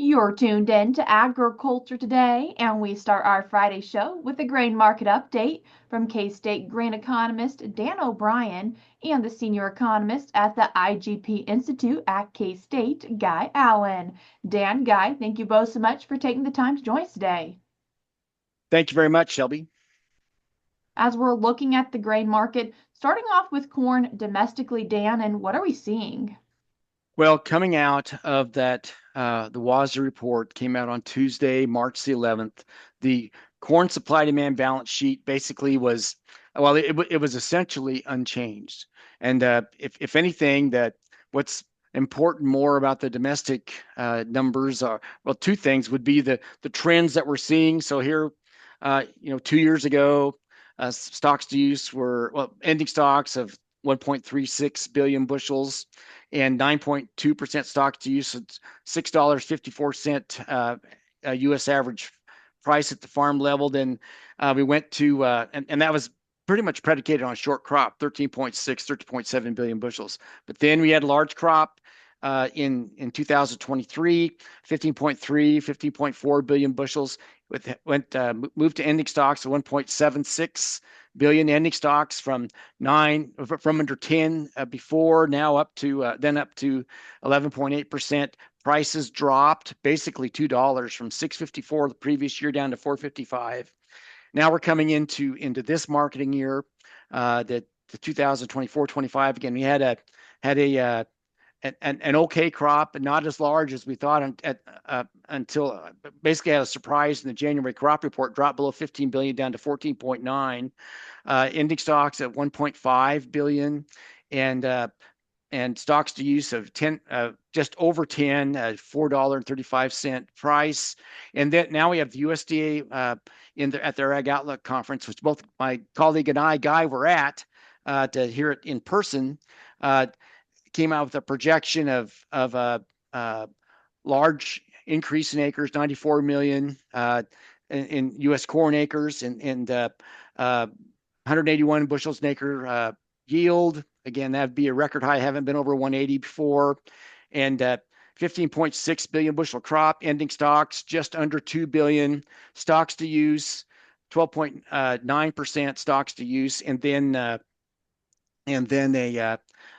You're tuned in to Agriculture Today, and we start our Friday show with a grain market update from K-State grain economist Dan O'Brien and the senior economist at the IGP Institute at K-State, Guy Allen. Dan, Guy, thank you both so much for taking the time to join us today. Thank you very much, Shelby. As we're looking at the grain market, starting off with corn domestically, Dan, and what are we seeing? Well, coming out of that, the WASDE report came out on Tuesday, March the 11th. The corn supply demand balance sheet basically was, well, it was essentially unchanged. And if anything, that what's important more about the domestic numbers are, well, two things would be the trends that we're seeing. So here, 2 years ago, stocks to use were, well, ending stocks of 1.36 billion bushels and 9.2% stocks to use, $6.54 U.S. average price at the farm level. Then we went to, and that was pretty much predicated on short crop, 13.6, 13.7 billion bushels. But then we had large crop in 2023, 15.3, 15.4 billion bushels. Moved to ending stocks of 1.76 billion, ending stocks from under 10 before, now up to 11.8%. Prices dropped basically $2 from 654 the previous year down to 455. Now we're coming into this marketing year, the 2024-25. Again, we had an okay crop, but not as large as we thought until basically had a surprise in the January crop report, dropped below 15 billion down to 14.9. Ending stocks at 1.5 billion, and stocks to use of 10, just over 10, $4.35 price. And then now we have the USDA at their Ag Outlook conference, which both my colleague and I, Guy, were at to hear it in person. Came out with a projection of a large increase in acres, 94 million in U.S. corn acres, and 181 bushels an acre yield. Again, that'd be a record high. Haven't been over 180 before. And 15.6 billion bushel crop, ending stocks just under 2 billion, stocks to use 12.9% stocks to use, and then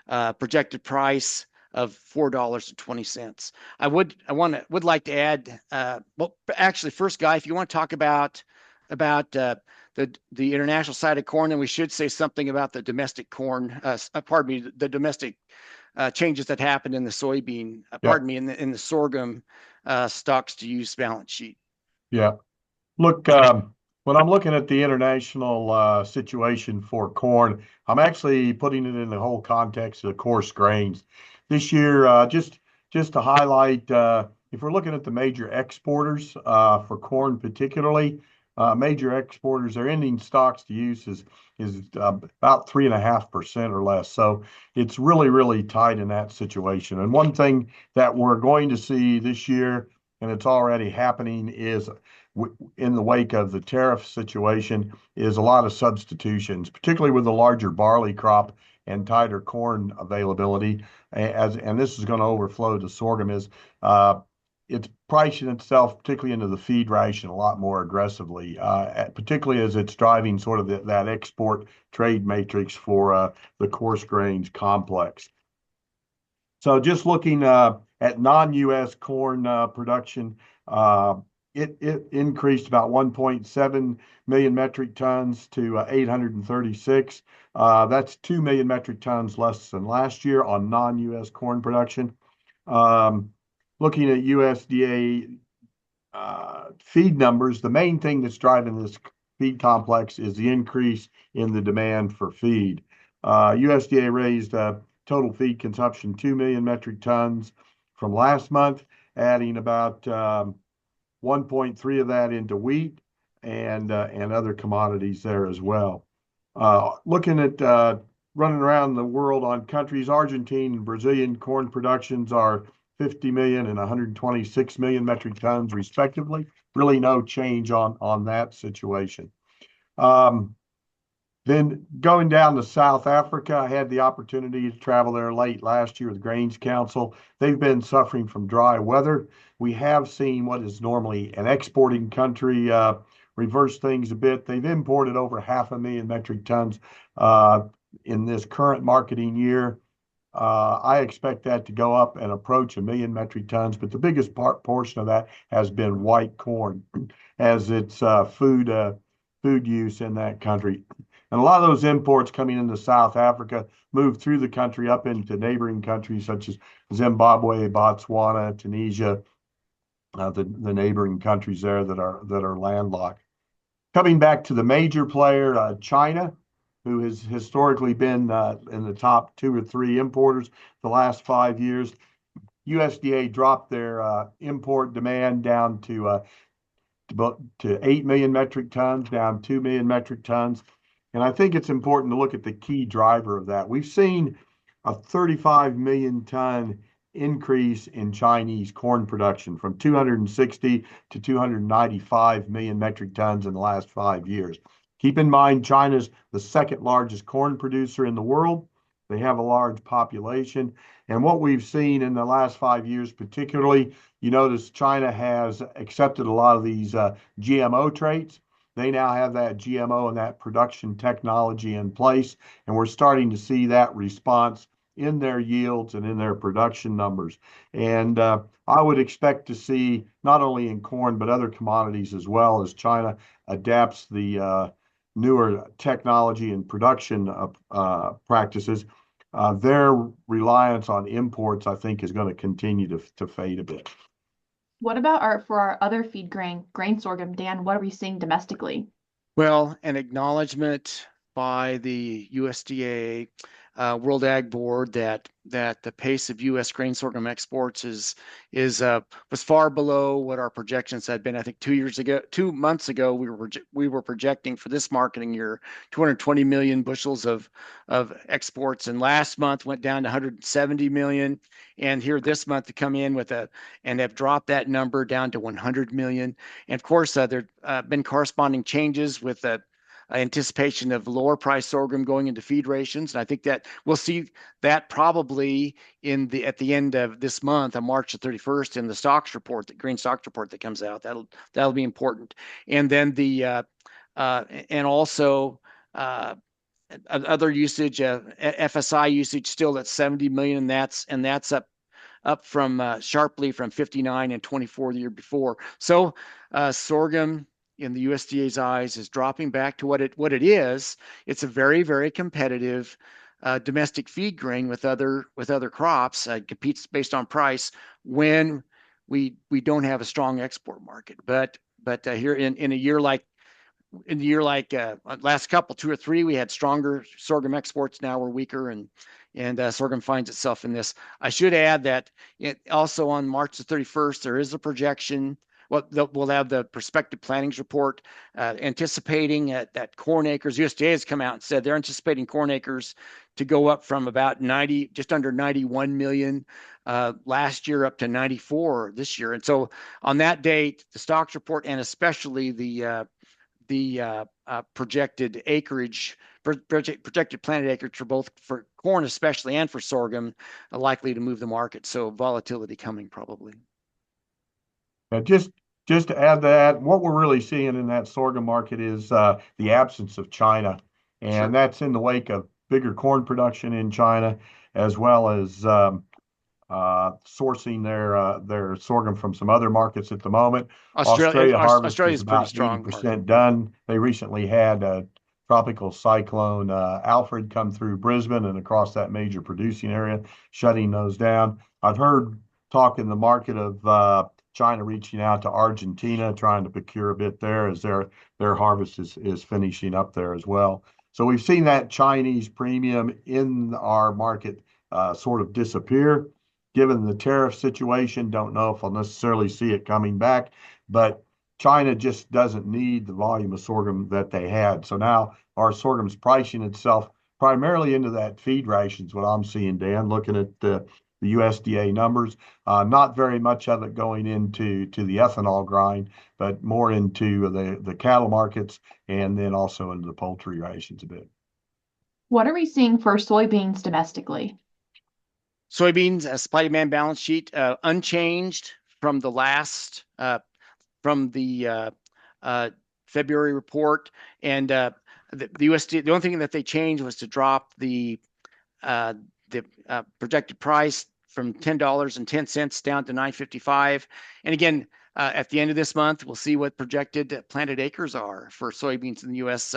a projected price of $4.20. I would like to add, well, actually, first, Guy, if you want to talk about the international side of corn, then we should say something about the domestic corn. Pardon me, the domestic changes that happened in the soybean. Yeah, Pardon me, in the sorghum stocks to use balance sheet. yeah. Look, when I'm looking at the international situation for corn, I'm actually putting it in the whole context of the coarse grains. This year, just to highlight, if we're looking at the major exporters for corn, particularly major exporters, their ending stocks to use is about 3.5% or less. So it's really, really tight in that situation. And one thing that we're going to see this year, and it's already happening, is in the wake of the tariff situation, is a lot of substitutions, particularly with the larger barley crop and tighter corn availability. And this is going to overflow to sorghum. It's pricing itself, particularly into the feed ration, a lot more aggressively, particularly as it's driving sort of that export trade matrix for the coarse grains complex. So just looking at non-U.S. corn production, it increased about 1.7 million metric tons to 836. That's 2 million metric tons less than last year on non-U.S. corn production. Looking at USDA feed numbers, the main thing that's driving this feed complex is the increase in the demand for feed. USDA raised total feed consumption 2 million metric tons from last month, adding about 1.3 of that into wheat and other commodities there as well. Looking at running around the world on countries, Argentine and Brazilian corn productions are 50 million and 126 million metric tons respectively. Really no change on that situation. Then going down to South Africa, I had the opportunity to travel there late last year with Grains Council. They've been suffering from dry weather. We have seen what is normally an exporting country reverse things a bit. They've imported over 500,000 metric tons in this current marketing year. I expect that to go up and approach 1 million metric tons, but the biggest portion of that has been white corn as its food use in that country. And a lot of those imports coming into South Africa move through the country up into neighboring countries such as Zimbabwe, Botswana, Tunisia, the neighboring countries there that are landlocked. Coming back to the major player, China, who has historically been in the top 2 or 3 importers the last 5 years. USDA dropped their import demand down to 8 million metric tons, down 2 million metric tons. And I think it's important to look at the key driver of that. We've seen a 35 million ton increase in Chinese corn production from 260 to 295 million metric tons in the last 5 years. Keep in mind, China's the second largest corn producer in the world. They have a large population. And what we've seen in the last 5 years, particularly, you notice China has accepted a lot of these GMO traits. They now have that GMO and that production technology in place. And we're starting to see that response in their yields and in their production numbers. And I would expect to see not only in corn, but other commodities as well as China adapts the newer technology and production practices, their reliance on imports, I think, is going to continue to fade a bit. What about for our other feed grain sorghum, Dan? What are we seeing domestically? Well, an acknowledgement by the USDA, World Ag Board, that the pace of U.S. grain sorghum exports was far below what our projections had been. I think 2 months ago, we were projecting for this marketing year 220 million bushels of exports, and last month went down to 170 million. And here this month to come in and have dropped that number down to 100 million. And of course, there have been corresponding changes with anticipation of lower price sorghum going into feed rations. And I think that we'll see that probably at the end of this month, on March the 31st, in the stocks report, the grain stocks report that comes out. That'll be important. And then and also other usage, FSI usage still at 70 million, and that's up from sharply from 59 and 24 the year before. So sorghum, in the USDA's eyes, is dropping back to what it is. It's a very, very competitive domestic feed grain with other crops. Competes based on price when we don't have a strong export market. But here in a year like last couple 2 or 3, we had stronger sorghum exports. Now we're weaker, and sorghum finds itself in this. I should add that also on March the 31st, there is a projection. Well, we'll have the prospective plantings report anticipating that corn acres. USDA has come out and said they're anticipating corn acres to go up from about just under 91 million last year up to 94 this year. And so on that date, the stocks report, and especially the projected acreage, projected planted acreage for corn especially, and for sorghum, are likely to move the market. So volatility coming probably. Just to add to that, what we're really seeing in that sorghum market is the absence of China, and Sure. That's in the wake of bigger corn production in China, as well as sourcing their sorghum from some other markets at the moment. Australia harvest is about 80% done. They recently had a tropical cyclone Alfred come through Brisbane and across that major producing area, shutting those down. I've heard talk in the market of China reaching out to Argentina, trying to procure a bit there as their harvest is finishing up there as well. So we've seen that Chinese premium in our market sort of disappear. Given the tariff situation, don't know if I'll necessarily see it coming back, but China just doesn't need the volume of sorghum that they had. So now our sorghum's pricing itself primarily into that feed rations, what I'm seeing, Dan, looking at the USDA numbers. Not very much of it going into the ethanol grind, but more into the cattle markets and then also into the poultry rations a bit. What are we seeing for soybeans domestically? Soybeans, supply-demand balance sheet, unchanged from the last, from the February report. And the USDA, the only thing that they changed was to drop the projected price from $10.10 down to $9.55. And again, at the end of this month, we'll see what projected planted acres are for soybeans in the U.S.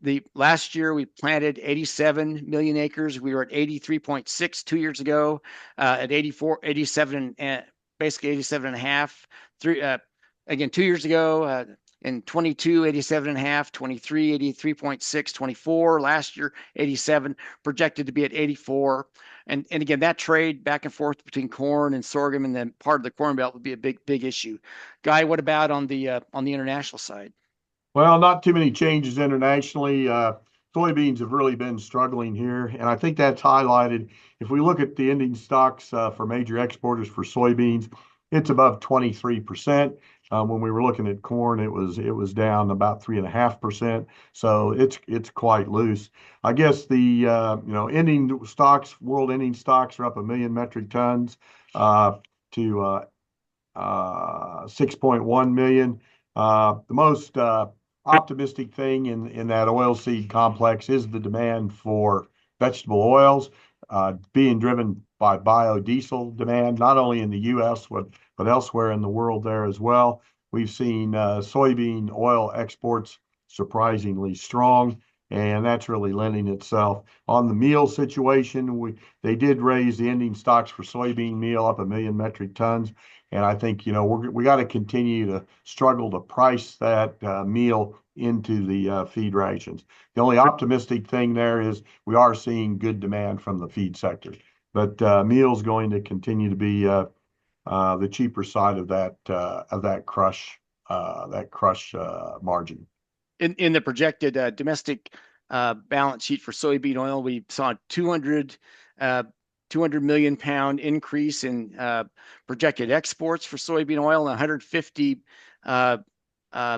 The last year we planted 87 million acres. We were at 83.6 2 years ago, at 87, basically 87 and a half. Again, 2 years ago, in 22, 87 and a half, 23, 83.6, 24, last year, 87, projected to be at 84. And again, that trade back and forth between corn and sorghum and then part of the Corn Belt would be a big issue. Guy, what about on the international side? Well, not too many changes internationally. Soybeans have really been struggling here, and I think that's highlighted. If we look at the ending stocks for major exporters for soybeans, it's above 23%. When we were looking at corn, it was down about 3.5%. So it's quite loose. I guess the ending stocks, world ending stocks are up 1 million metric tons to 6.1 million. The most optimistic thing in that oilseed complex is the demand for vegetable oils, being driven by biodiesel demand, not only in the U.S., but elsewhere in the world there as well. We've seen soybean oil exports surprisingly strong, and that's really lending itself. On the meal situation, they did raise the ending stocks for soybean meal up 1 million metric tons. And I think, we got to continue to struggle to price that meal into the feed rations. The only optimistic thing there is we are seeing good demand from the feed sector, but meal's going to continue to be the cheaper side of that crush margin. In the projected domestic balance sheet for soybean oil, we saw 200 million pound increase in projected exports for soybean oil and 150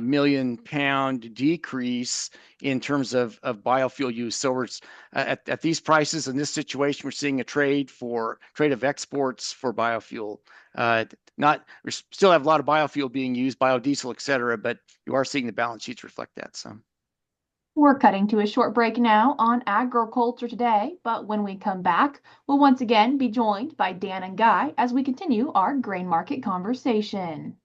million pound decrease in terms of biofuel use. So we're at these prices in this situation, we're seeing a trade of exports for biofuel. We still have a lot of biofuel being used, biodiesel, et cetera, but you are seeing the balance sheets reflect that. So we're cutting to a short break now on Agriculture Today, but when we come back, we'll once again be joined by Dan and Guy as we continue our grain market conversation.